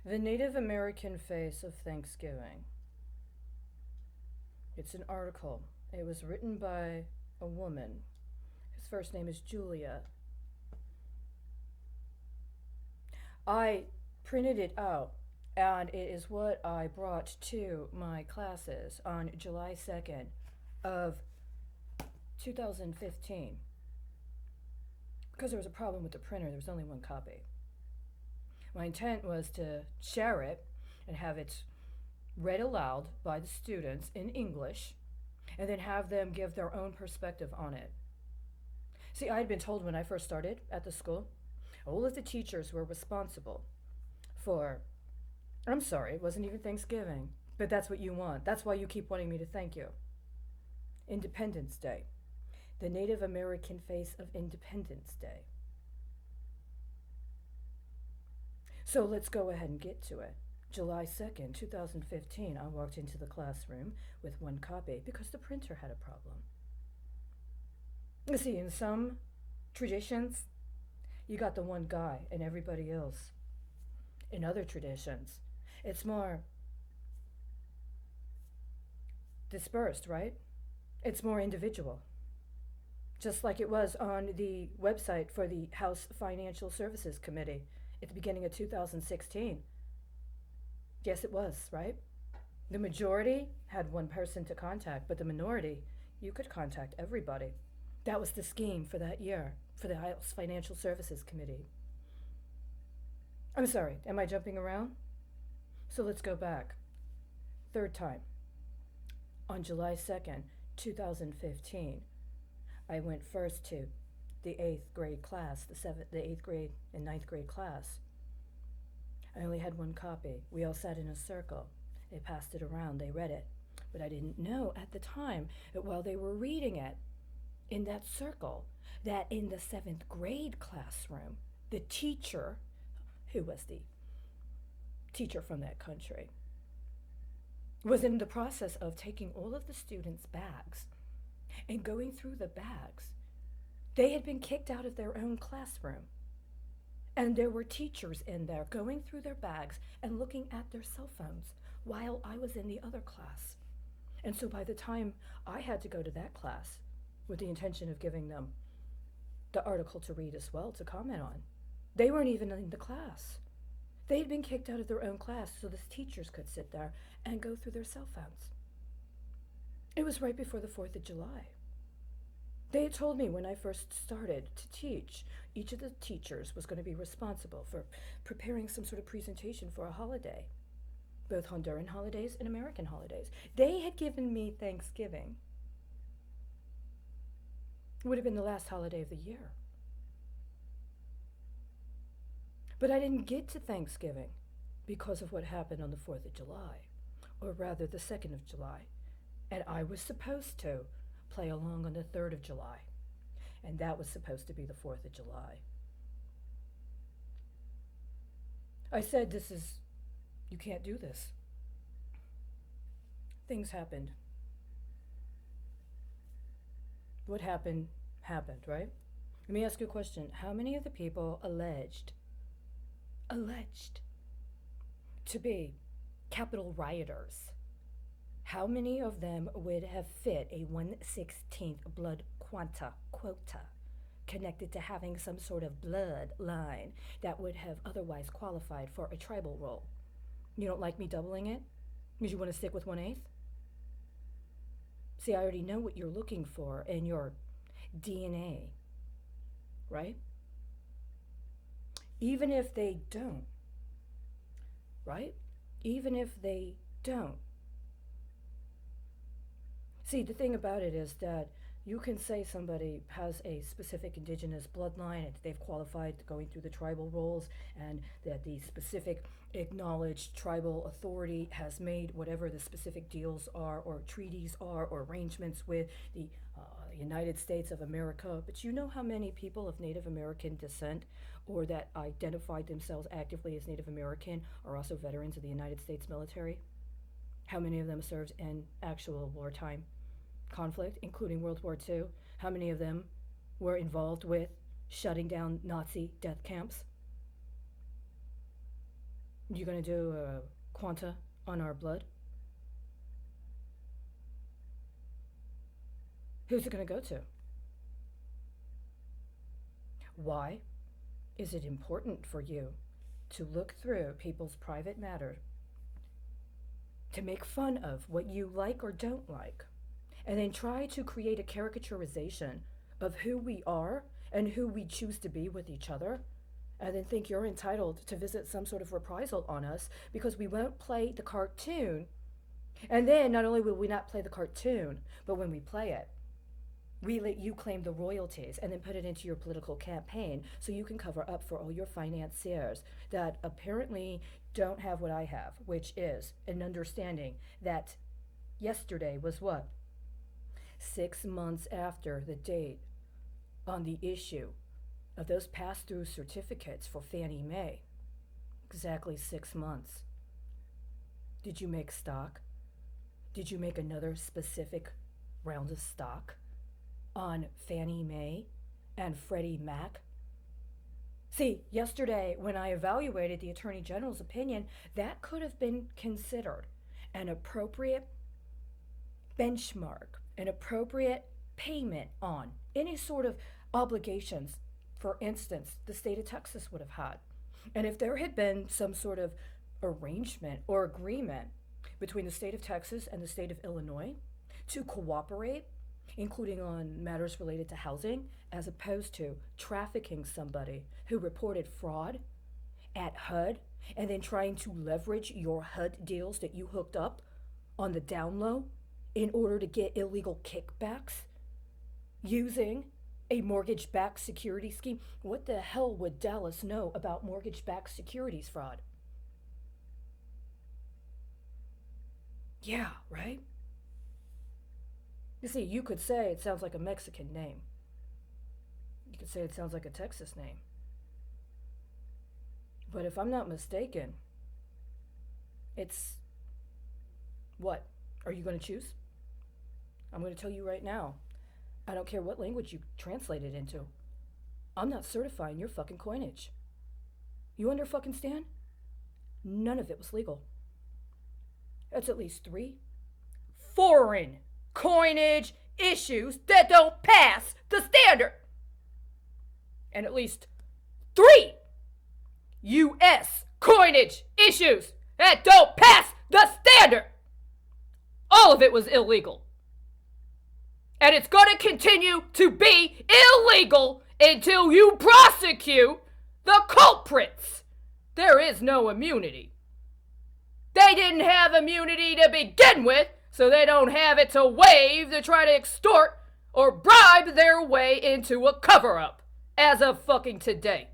The Native American Face of Thanksgiving. It's an article. It was written by a woman. His first name is Julia. I printed it out, and it is what I brought to my classes on July 2nd of 2015. Because there was a problem with the printer, there was only one copy. My intent was to share it and have it read aloud by the students in English, and then have them give their own perspective on it. See, I had been told when I first started at the school, all of the teachers were responsible for, I'm sorry, it wasn't even Thanksgiving, but that's what you want. That's why you keep wanting me to thank you. Independence Day, the Native American face of Independence Day. So let's go ahead and get to it. July 2nd, 2015, I walked into the classroom with one copy because the printer had a problem. You see, in some traditions, you got the one guy and everybody else. In other traditions, it's more dispersed, right? It's more individual. Just like it was on the website for the House Financial Services Committee at the beginning of 2016. Yes, it was, right? The majority had one person to contact, but the minority, you could contact everybody. That was the scheme for that year, for the House Financial Services Committee. I'm sorry, am I jumping around? So let's go back. Third time. On July 2nd, 2015, I went first to the 8th grade class, the 8th grade and ninth grade class. I only had one copy. We all sat in a circle. They passed it around, they read it. But I didn't know at the time that while they were reading it in that circle, that in the 7th grade classroom, the teacher, who was the teacher from that country, was in the process of taking all of the students' bags and going through the bags. They had been kicked out of their own classroom. And there were teachers in there going through their bags and looking at their cell phones while I was in the other class. And so by the time I had to go to that class with the intention of giving them the article to read as well, to comment on, they weren't even in the class. They had been kicked out of their own class so the teachers could sit there and go through their cell phones. It was right before the 4th of July. They had told me when I first started to teach, each of the teachers was going to be responsible for preparing some sort of presentation for a holiday, both Honduran holidays and American holidays. They had given me Thanksgiving. It would have been the last holiday of the year. But I didn't get to Thanksgiving because of what happened on the 4th of July, or rather the 2nd of July. And I was supposed to play along on the 3rd of July. And that was supposed to be the 4th of July. I said, you can't do this. Things happened. What happened, right? Let me ask you a question. How many of the people alleged to be Capitol rioters, how many of them would have fit a 1/16 blood quota connected to having some sort of bloodline that would have otherwise qualified for a tribal role? You don't like me doubling it? Because you want to stick with 1/8? See, I already know what you're looking for in your DNA, right? Even if they don't, right? Even if they don't. See, the thing about it is that you can say somebody has a specific indigenous bloodline and they've qualified going through the tribal roles, and that the specific acknowledged tribal authority has made whatever the specific deals are or treaties are or arrangements with the United States of America. But you know how many people of Native American descent or that identified themselves actively as Native American are also veterans of the United States military? How many of them served in actual wartime conflict, including World War II? How many of them were involved with shutting down Nazi death camps? You gonna do a quanta on our blood? Who's it gonna go to? Why is it important for you to look through people's private matter, to make fun of what you like or don't like, and then try to create a caricaturization of who we are and who we choose to be with each other, and then think you're entitled to visit some sort of reprisal on us because we won't play the cartoon? And then not only will we not play the cartoon, but when we play it, we let you claim the royalties and then put it into your political campaign so you can cover up for all your financiers that apparently don't have what I have, which is an understanding that yesterday was what? 6 months after the date on the issue of those pass-through certificates for Fannie Mae. Exactly 6 months. Did you make stock? Did you make another specific round of stock on Fannie Mae and Freddie Mac? See, yesterday when I evaluated the Attorney General's opinion, that could have been considered an appropriate benchmark, an appropriate payment on any sort of obligations, for instance, the state of Texas would have had. And if there had been some sort of arrangement or agreement between the state of Texas and the state of Illinois to cooperate, including on matters related to housing, as opposed to trafficking somebody who reported fraud at HUD and then trying to leverage your HUD deals that you hooked up on the down low in order to get illegal kickbacks using a mortgage-backed security scheme. What the hell would Dallas know about mortgage-backed securities fraud? Yeah, right? You see, you could say it sounds like a Mexican name. You could say it sounds like a Texas name. But if I'm not mistaken, it's... What? Are you going to choose? I'm going to tell you right now. I don't care what language you translate it into. I'm not certifying your fucking coinage. You understand? None of it was legal. That's at least 3 foreign coinage issues that don't pass the standard. And at least 3 U.S. coinage issues that don't pass the standard. All of it was illegal. And it's going to continue to be illegal until you prosecute the culprits. There is no immunity. They didn't have immunity to begin with, so they don't have it to waive to try to extort or bribe their way into a cover-up as of fucking today.